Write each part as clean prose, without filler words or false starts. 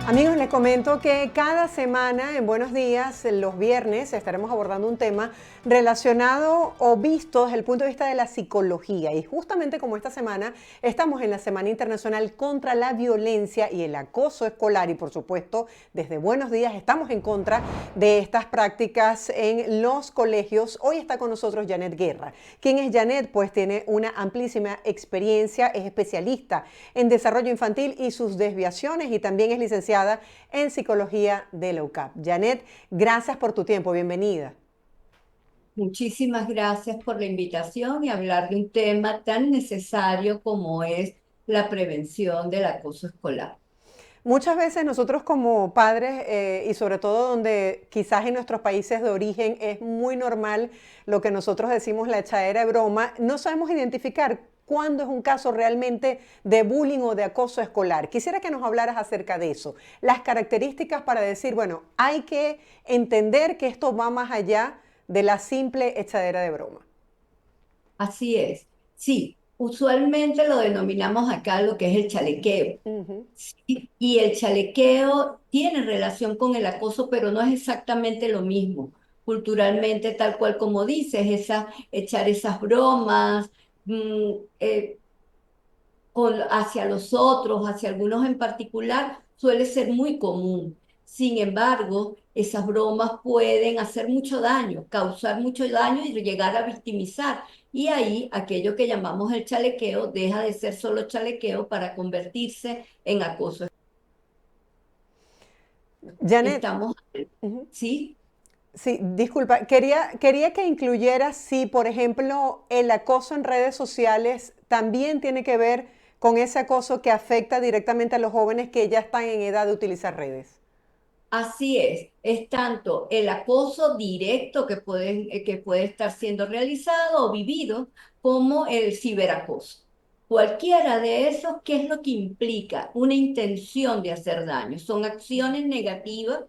Amigos, les comento que cada semana en Buenos Días, los viernes, estaremos abordando un tema relacionado o visto desde el punto de vista de la psicología. Y justamente como esta semana estamos en la Semana Internacional contra la Violencia y el Acoso Escolar y por supuesto desde Buenos Días estamos en contra de estas prácticas en los colegios. Hoy está con nosotros Janet Guerra. ¿Quién es Janet? Pues tiene una amplísima experiencia, es especialista en desarrollo infantil y sus desviaciones y también es licenciada en Psicología de la UCAP. Janet, gracias por tu tiempo, bienvenida. Muchísimas gracias por la invitación y hablar de un tema tan necesario como es la prevención del acoso escolar. Muchas veces nosotros como padres y sobre todo donde quizás en nuestros países de origen es muy normal lo que nosotros decimos la echadera de broma, no sabemos identificar cuándo es un caso realmente de bullying o de acoso escolar. Quisiera que nos hablaras acerca de eso, las características para decir, bueno, hay que entender que esto va más allá de la simple echadera de broma. Así es. Sí, usualmente lo denominamos acá lo que es el chalequeo. Ujú. Sí, y el chalequeo tiene relación con el acoso, pero no es exactamente lo mismo. Culturalmente, tal cual como dices, echar esas bromas, mm, eh, hacia los otros, hacia algunos en particular, suele ser muy común. Sin embargo, esas bromas pueden hacer mucho daño, causar mucho daño y llegar a victimizar. Y ahí aquello que llamamos el chalequeo deja de ser solo chalequeo para convertirse en acoso. Janet, Estamos, ujú. ¿sí? Sí, disculpa, quería que incluyeras si, por ejemplo, el acoso en redes sociales también tiene que ver con ese acoso que afecta directamente a los jóvenes que ya están en edad de utilizar redes. Así es tanto el acoso directo que puede estar siendo realizado o vivido como el ciberacoso. Cualquiera de esos, ¿qué es lo que implica? Una intención de hacer daño. Son acciones negativas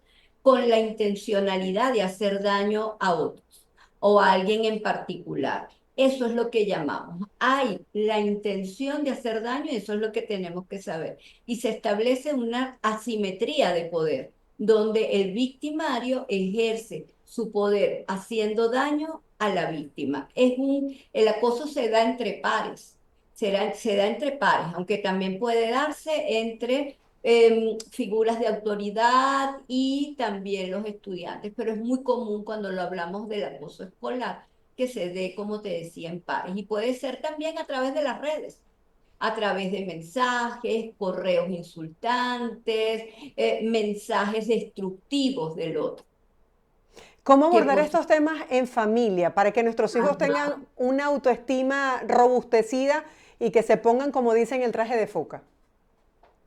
con la intencionalidad de hacer daño a otros o a alguien en particular. Eso es lo que llamamos. Hay la intención de hacer daño y eso es lo que tenemos que saber. Y se establece una asimetría de poder donde el victimario ejerce su poder haciendo daño a la víctima. El acoso se da entre pares, se da entre pares, aunque también puede darse entre figuras de autoridad y también los estudiantes, pero es muy común cuando lo hablamos del acoso escolar que se dé, como te decía, en pares y puede ser también a través de las redes a través de mensajes, correos insultantes, mensajes destructivos del otro. ¿Cómo Que abordar por su- estos temas en familia para que nuestros hijos tengan Ajá. una autoestima robustecida y que se pongan, como dicen, el traje de foca?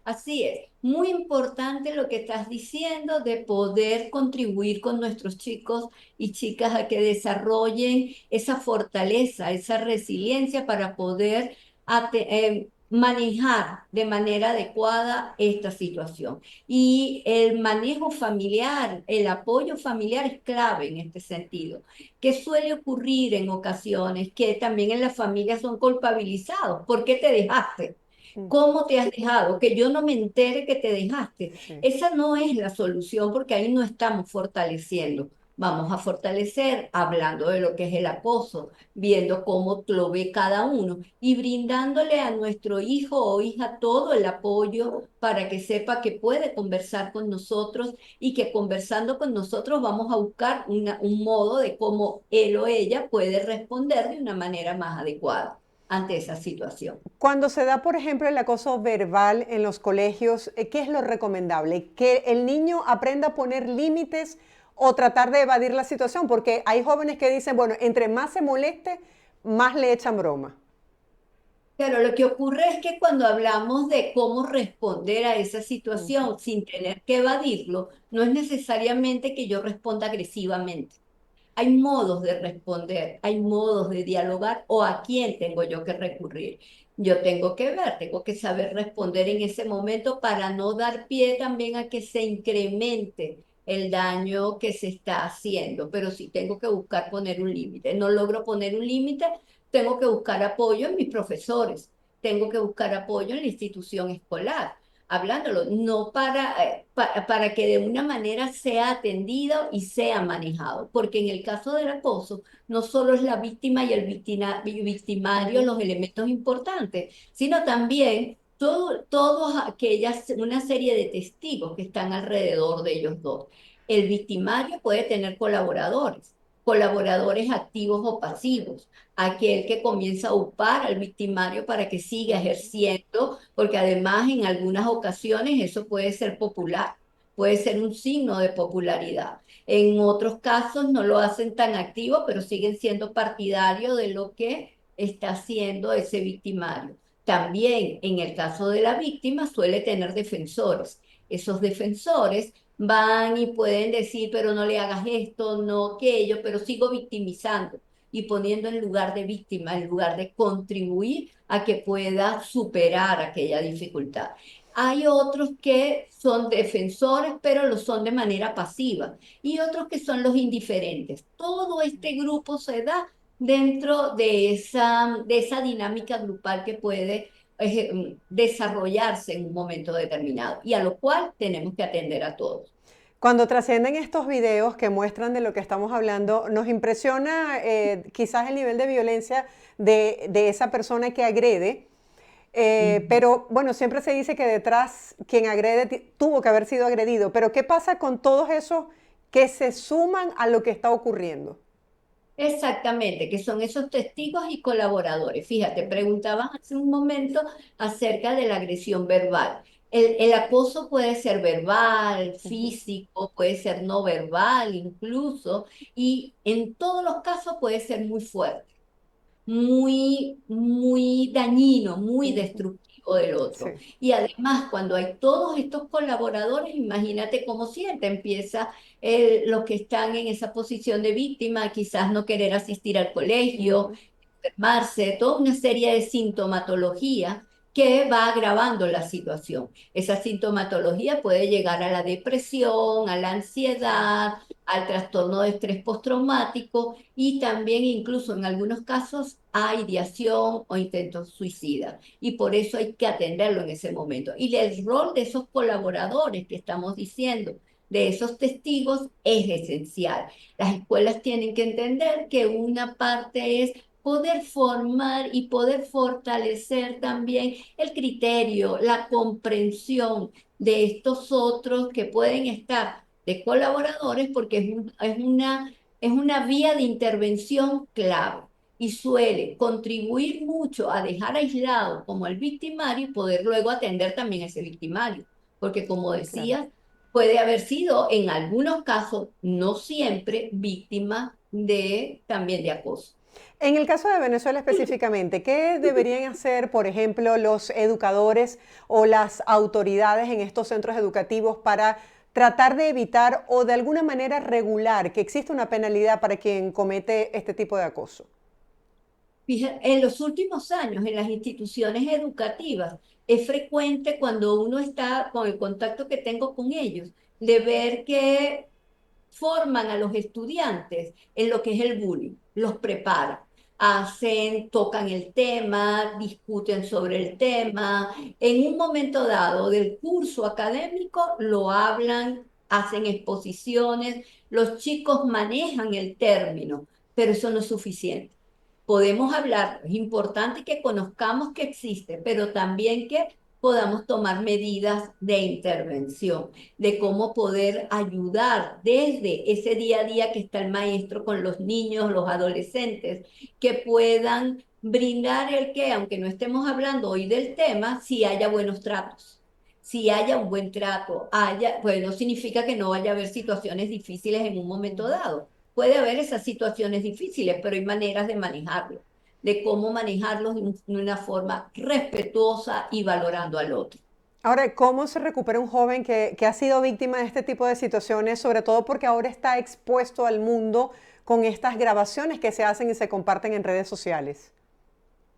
Así es, muy importante lo que estás diciendo de poder contribuir con nuestros chicos y chicas a que desarrollen esa fortaleza, esa resiliencia para poder manejar de manera adecuada esta situación. Y el manejo familiar, el apoyo familiar es clave en este sentido. ¿Qué suele ocurrir en ocasiones? Que también en las familias son culpabilizados. ¿Por qué te dejaste? Mm, ¿Cómo te has dejado? Que yo no me entere que te dejaste. sí. Esa no es la solución porque ahí no estamos fortaleciendo. Vamos a fortalecer hablando de lo que es el acoso, viendo cómo lo ve cada uno y brindándole a nuestro hijo o hija todo el apoyo para que sepa que puede conversar con nosotros y que conversando con nosotros vamos a buscar un modo de cómo él o ella puede responder de una manera más adecuada ante esa situación. Cuando se da, por ejemplo, el acoso verbal en los colegios, ¿qué es lo recomendable? ¿Que el niño aprenda a poner límites o tratar de evadir la situación? Porque hay jóvenes que dicen, bueno, entre más se moleste, más le echan broma. Claro, lo que ocurre es que cuando hablamos de cómo responder a esa Ujú. situación sin tener que evadirlo, no es necesariamente que yo responda agresivamente. Hay modos de responder, hay modos de dialogar o a quién tengo yo que recurrir. Yo tengo que ver, tengo que saber responder en ese momento para no dar pie también a que se incremente el daño que se está haciendo, pero sí tengo que buscar poner un límite. No logro poner un límite, tengo que buscar apoyo en mis profesores, tengo que buscar apoyo en la institución escolar. hablándolo, no para que de una manera sea atendido y sea manejado, porque en el caso del acoso, no solo es la víctima y el victimario Ujú. los elementos importantes, sino también todos aquellas, una serie de testigos que están alrededor de ellos dos. El victimario puede tener colaboradores activos o pasivos, aquel que comienza a upar al victimario para que siga Ujú. ejerciendo, porque además en algunas ocasiones eso puede ser popular, puede ser un signo de popularidad. En otros casos no lo hacen tan activo, pero siguen siendo partidarios de lo que está haciendo ese victimario. También en el caso de la víctima suele tener defensores. Esos defensores van y pueden decir, pero no le hagas esto, no aquello, pero sigo victimizando y poniendo en lugar de víctima, en lugar de contribuir a que pueda superar aquella dificultad. Hay otros que son defensores, pero lo son de manera pasiva, y otros que son los indiferentes. Todo este grupo se da dentro de esa dinámica grupal que puede desarrollarse en un momento determinado y a lo cual tenemos que atender a todos. Cuando trascienden estos videos que muestran de lo que estamos hablando, nos impresiona quizás el nivel de violencia de esa persona que agrede, Ujú. pero bueno, siempre se dice que detrás quien agrede tuvo que haber sido agredido, pero ¿qué pasa con todos esos que se suman a lo que está ocurriendo? Exactamente, que son esos testigos y colaboradores. Fíjate, preguntabas hace un momento acerca de la agresión verbal. El acoso puede ser verbal, Ujú. físico, puede ser no verbal incluso, y en todos los casos puede ser muy fuerte, muy dañino, muy Ujú. destructivo del otro. Sí, Y además, cuando hay todos estos colaboradores, imagínate cómo siente, empieza los que están en esa posición de víctima, quizás no querer asistir al colegio, ujú, enfermarse, toda una serie de sintomatología que va agravando la situación. Esa sintomatología puede llegar a la depresión, a la sí. ansiedad, al trastorno de estrés postraumático y también incluso en algunos casos a ideación o intentos suicidas. Y por eso hay que atenderlo en ese momento. Y el rol de esos colaboradores que estamos diciendo, de esos testigos, es esencial. Las escuelas tienen que entender que una parte es poder formar y poder fortalecer también el criterio, la comprensión de estos otros que pueden estar de colaboradores porque es una vía de intervención clave y suele contribuir mucho a dejar aislado como el victimario y poder luego atender también a ese victimario. Porque como Claro. decías, puede haber sido en algunos casos, no siempre, víctima de también de acoso. En el caso de Venezuela específicamente, ¿qué deberían hacer, por ejemplo, los educadores o las autoridades en estos centros educativos para tratar de evitar o de alguna manera regular que exista una penalidad para quien comete este tipo de acoso? Fíjate, en los últimos años, en las instituciones educativas, es frecuente cuando uno está con el contacto que tengo con ellos, de ver que forman a los estudiantes en lo que es el bullying, los preparan, tocan el tema, discuten sobre el tema, en un momento dado del curso académico lo hablan, hacen exposiciones, los chicos manejan el término, pero eso no es suficiente. Podemos hablar, es importante que conozcamos que existe, pero también que podamos tomar medidas de intervención, de cómo poder ayudar desde ese día a día que está el maestro con los niños, los adolescentes, que puedan brindar el que, aunque no estemos hablando hoy del tema, si haya buenos tratos. Si haya un buen trato, pues no significa que no vaya a haber situaciones difíciles en un momento dado. Puede haber esas situaciones difíciles, pero hay maneras de manejarlo, de cómo manejarlos de una forma respetuosa y valorando al otro. Ahora, ¿cómo se recupera un joven que ha sido víctima de este tipo de situaciones, sobre todo porque ahora está expuesto al mundo con estas grabaciones que se hacen y se comparten en redes sociales?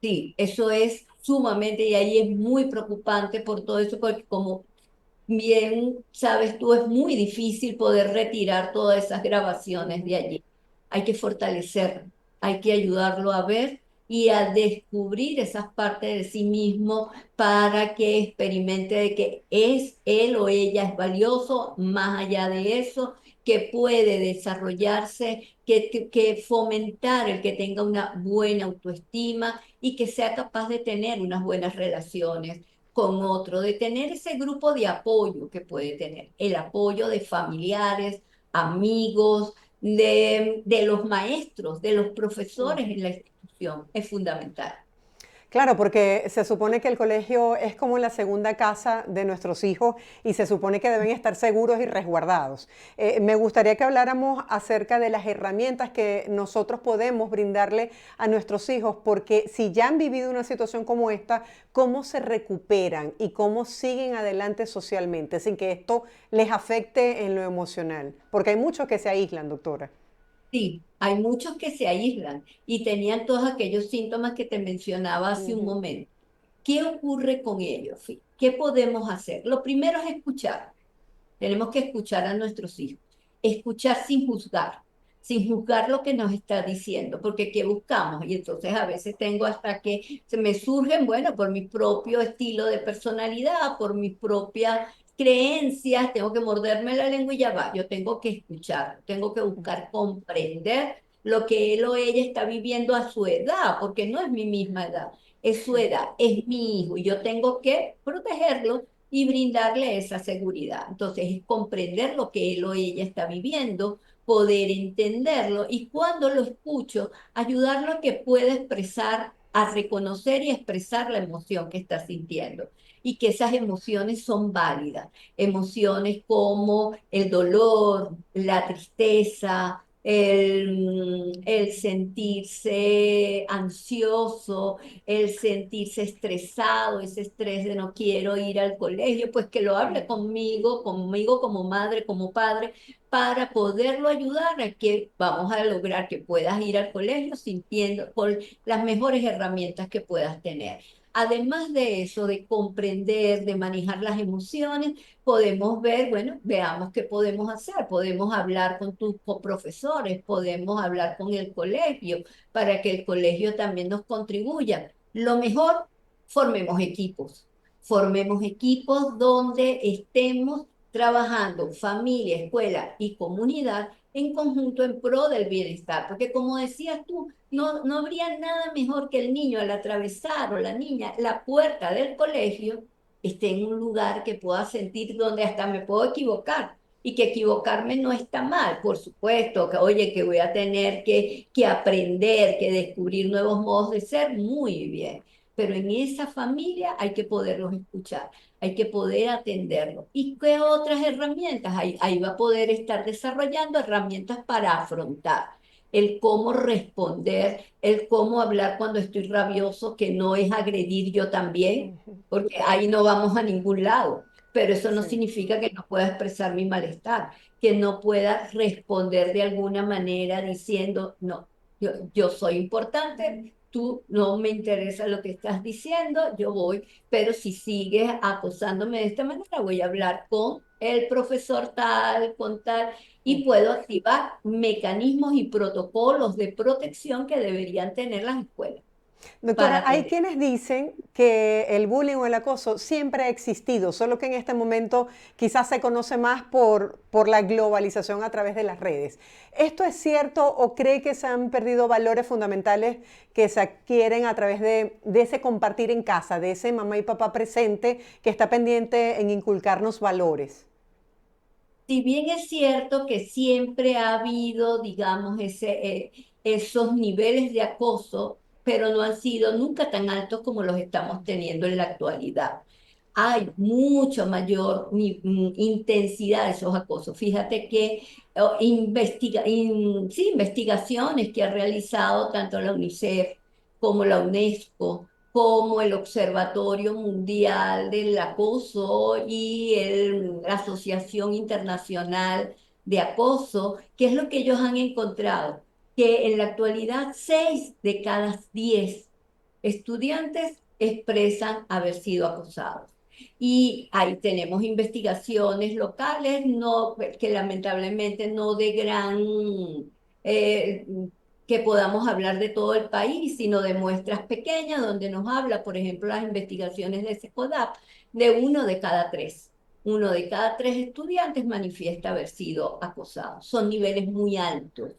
Sí, eso es sumamente y ahí es muy preocupante por todo eso, porque como bien sabes tú, es muy difícil poder retirar todas esas grabaciones de allí. Hay que fortalecer, hay que ayudarlo a ver y a descubrir esas partes de sí mismo para que experimente de que es él o ella es valioso, más allá de eso, que puede desarrollarse, que fomentar el que tenga una buena autoestima y que sea capaz de tener unas buenas relaciones con otro, de tener ese grupo de apoyo que puede tener, el apoyo de familiares, amigos, de los maestros, de los profesores en la institución, es fundamental. Claro, porque se supone que el colegio es como la segunda casa de nuestros hijos y se supone que deben estar seguros y resguardados. Me gustaría que habláramos acerca de las herramientas que nosotros podemos brindarle a nuestros hijos, porque si ya han vivido una situación como esta, ¿cómo se recuperan y cómo siguen adelante socialmente sin que esto les afecte en lo emocional? Porque hay muchos que se aíslan, doctora. Sí, hay muchos que se aíslan y tenían todos aquellos síntomas que te mencionaba hace un Ujú. momento. ¿Qué ocurre con ellos? ¿Qué podemos hacer? Lo primero es escuchar. Tenemos que escuchar a nuestros hijos, escuchar sin juzgar lo que nos está diciendo, porque ¿qué buscamos? Y entonces a veces tengo hasta que se me surgen, bueno, por mi propio estilo de personalidad, por mis propias creencias, tengo que morderme la lengua y ya va, yo tengo que escuchar, tengo que buscar comprender lo que él o ella está viviendo a su edad, porque no es mi misma edad, es su edad, es mi hijo y yo tengo que protegerlo y brindarle esa seguridad. Entonces, es comprender lo que él o ella está viviendo, poder entenderlo y cuando lo escucho, ayudarlo a que pueda expresar, a reconocer y expresar la emoción que está sintiendo y que esas emociones son válidas. Emociones como el dolor, la tristeza, el sentirse ansioso, el sentirse estresado, ese estrés de no quiero ir al colegio, pues que lo hable conmigo como madre, como padre, para poderlo ayudar a que vamos a lograr que puedas ir al colegio sintiendo con las mejores herramientas que puedas tener. Además de eso, de comprender, de manejar las emociones, podemos ver, bueno, veamos qué podemos hacer. Podemos hablar con tus profesores, podemos hablar con el colegio para que el colegio también nos contribuya. Lo mejor, formemos equipos donde estemos trabajando familia, escuela y comunidad en conjunto en pro del bienestar, porque como decías tú, no habría nada mejor que el niño al atravesar o la niña la puerta del colegio esté en un lugar que pueda sentir donde hasta me puedo equivocar y que equivocarme no está mal, por supuesto, que oye, que voy a tener que aprender, que descubrir nuevos modos de ser, muy bien, pero en esa familia hay que poderlos escuchar, hay que poder atenderlos. ¿Y qué otras herramientas? Ahí va a poder estar desarrollando herramientas para afrontar el cómo responder, el cómo hablar cuando estoy rabioso, que no es agredir yo también, porque ahí no vamos a ningún lado. Pero eso no Sí. significa que no pueda expresar mi malestar, que no pueda responder de alguna manera diciendo, no, yo soy importante, tú no me interesa lo que estás diciendo, yo voy, pero si sigues acosándome de esta manera, voy a hablar con el profesor tal, con tal, y puedo activar mecanismos y protocolos de protección que deberían tener las escuelas para Doctora, hay atender. quienes dicen que el bullying o el acoso siempre ha existido, solo que en este momento quizás se conoce más por la globalización a través de las redes. ¿Esto es cierto o cree que se han perdido valores fundamentales que se adquieren a través de ese compartir en casa, de ese mamá y papá presente que está pendiente en inculcarnos valores? Si bien es cierto que siempre ha habido, digamos, esos niveles de acoso, pero no han sido nunca tan altos como los estamos teniendo en la actualidad. Hay mucho mayor intensidad de esos acosos. Fíjate que sí, investigaciones que ha realizado tanto la UNICEF como la UNESCO como el Observatorio Mundial del Acoso y la Asociación Internacional de Acoso, ¿qué es lo que ellos han encontrado? Que en la actualidad 6 de cada 10 estudiantes expresan haber sido acosados. Y ahí tenemos investigaciones locales, no, que lamentablemente no de gran eh, que podamos hablar de todo el país, sino de muestras pequeñas, donde nos habla, por ejemplo, las investigaciones de SECODAP, de uno de cada tres. Uno de cada tres estudiantes manifiesta haber sido acosado. Son niveles muy altos.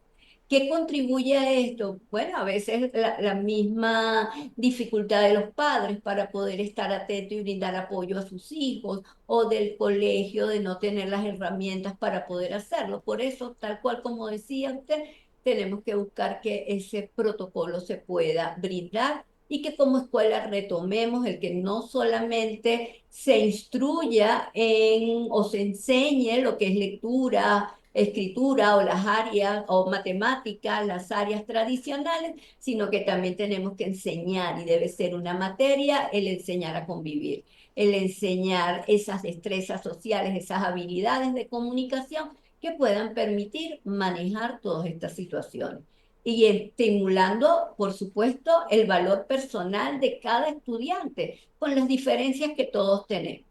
¿Qué contribuye a esto? Bueno, a veces la misma dificultad de los padres para poder estar atentos y brindar apoyo a sus hijos, o del colegio de no tener las herramientas para poder hacerlo. Por eso, tal cual como decía usted, tenemos que buscar que ese protocolo se pueda brindar y que como escuela retomemos el que no solamente se instruya o se enseñe lo que es lectura, escritura o las áreas o matemáticas, las áreas tradicionales, sino que también tenemos que enseñar, y debe ser una materia, el enseñar a convivir, el enseñar esas destrezas sociales, esas habilidades de comunicación que puedan permitir manejar todas estas situaciones. Y estimulando, por supuesto, el valor personal de cada estudiante, con las diferencias que todos tenemos.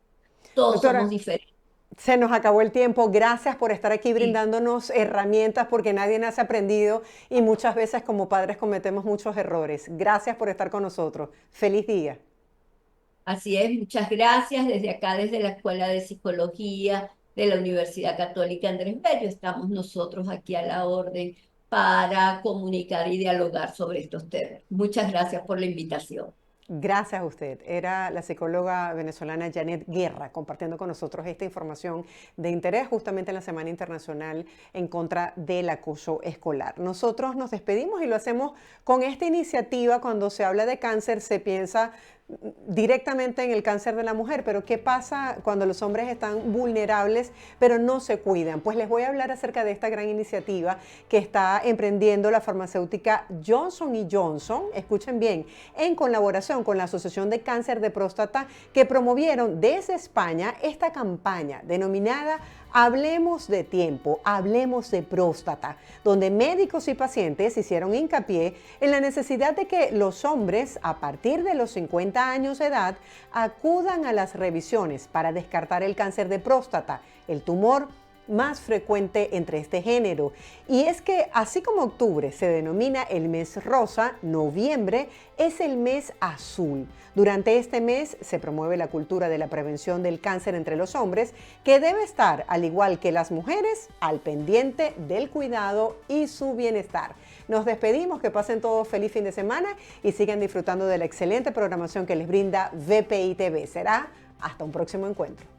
Todos somos Doctora, diferentes. se nos acabó el tiempo. Gracias por estar aquí Sí. brindándonos herramientas porque nadie nace aprendido y muchas veces como padres cometemos muchos errores. Gracias por estar con nosotros. Feliz día. Así es, muchas gracias. Desde acá, desde la Escuela de Psicología de la Universidad Católica Andrés Bello, estamos nosotros aquí a la orden para comunicar y dialogar sobre estos temas. Muchas gracias por la invitación. Gracias a usted. Era la psicóloga venezolana Janet Guerra compartiendo con nosotros esta información de interés justamente en la Semana Internacional en contra del acoso escolar. Nosotros nos despedimos y lo hacemos con esta iniciativa. Cuando se habla de cáncer se piensa directamente en el cáncer de la mujer, pero ¿qué pasa cuando los hombres están vulnerables pero no se cuidan? Pues les voy a hablar acerca de esta gran iniciativa que está emprendiendo la farmacéutica Johnson & Johnson, escuchen bien, en colaboración con la Asociación de Cáncer de Próstata, que promovieron desde España esta campaña denominada Hablemos de tiempo, hablemos de próstata, donde médicos y pacientes hicieron hincapié en la necesidad de que los hombres a partir de los 50 años de edad acudan a las revisiones para descartar el cáncer de próstata, el tumor más frecuente entre este género. Y es que así como octubre se denomina el mes rosa, noviembre es el mes azul. Durante este mes se promueve la cultura de la prevención del cáncer entre los hombres, que debe estar, al igual que las mujeres, al pendiente del cuidado y su bienestar. Nos despedimos, que pasen todos feliz fin de semana y sigan disfrutando de la excelente programación que les brinda VPI TV. Será hasta un próximo encuentro.